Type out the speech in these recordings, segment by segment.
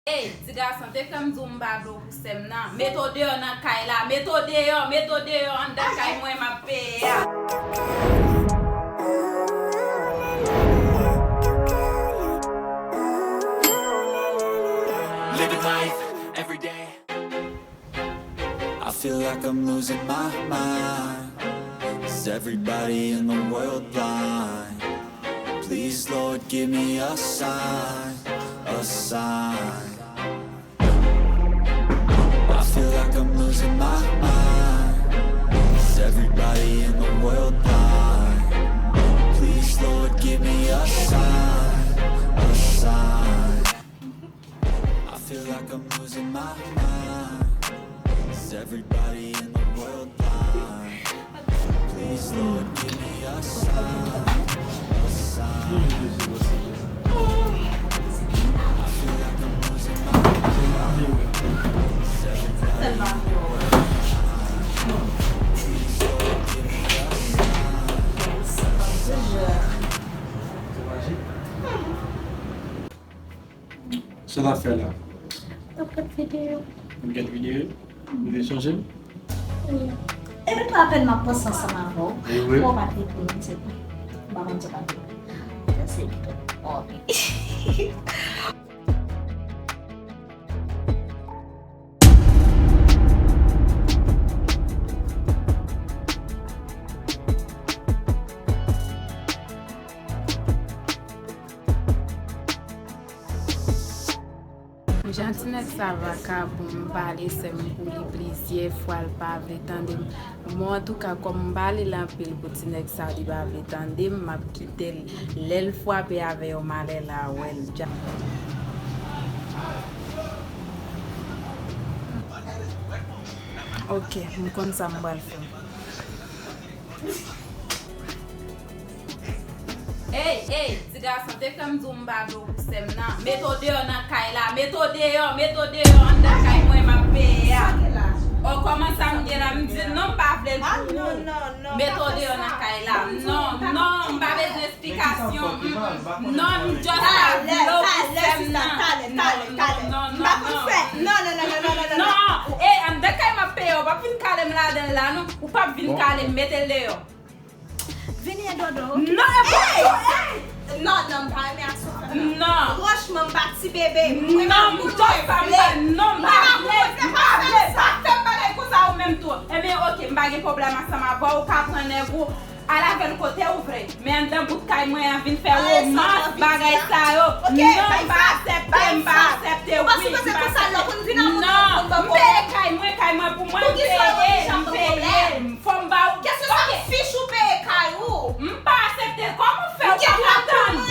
Hey, diga sante kam zumba do kusem na. Metode yo nan kay la. Metode yo an da kay mwen ma pe ya. Living life every day. I feel like I'm losing my mind. Is everybody in the world blind? Please, Lord, give me a sign, a sign. I feel like I'm losing my mind. Is everybody in the world blind? Please, Lord, give me a sign, a sign. I feel like I'm losing my mind. Is everybody in the world blind? Please, Lord, give me a sign, a sign. I feel like I'm losing my mind. Is everybody in the world blind? Please, Lord, give me a sign. Ça va faire là. Dapat video. Regarde vidéo. Vous voulez changer? Iya. Itu akan mapesan sama aku. Oui. Mau mati dulu sih. Bangun cepat. Kasih itu. Oh. Jantinek sa vakabon mbale sem pou li plizye fwa l pa vle tandem. Moi en tout cas comme mbale lampil pou tinek sa li pa vle tandem, map kitel lel fwa pe ave yo male la wel. Ok, mkon sa mbal fe. Hey, diga sante kam zumba do kusem na. Metode yo nan kay la. Metode yo an da kay mwen ma pe ya. O koman sa mdira mdi non pa vle pou. No. Metode yo nan kay la. Non, mba bez explikasyon. Non, just pa vlo kusem na. Non. An da kay ma pe yo. Pa fin kalem la den la nou. Ou pa vin kalem metele yo. Vini Eduardo. Non, pai me assusta. Non. Roche mă bati bebe. Non, ok, mbage problema sa ma ba ou ka prene go ala vel kote ouvre. Mais en dan bout kay mwen vin fè ou mas bagay sa yo. Non, ba accepte oui. Non, kay mwen pou mwen paye. Fom ba ou. Qu'est-ce que ça fiche ou paye kay ou? Mpa accepte comment faire pour attendre.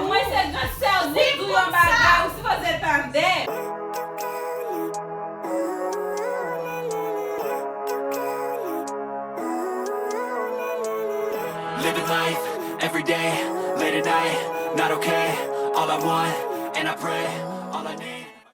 Moi c'est grand sœur, vous en bagage si vous attendez. Living life every day, late at night, not okay. All I want, and I pray.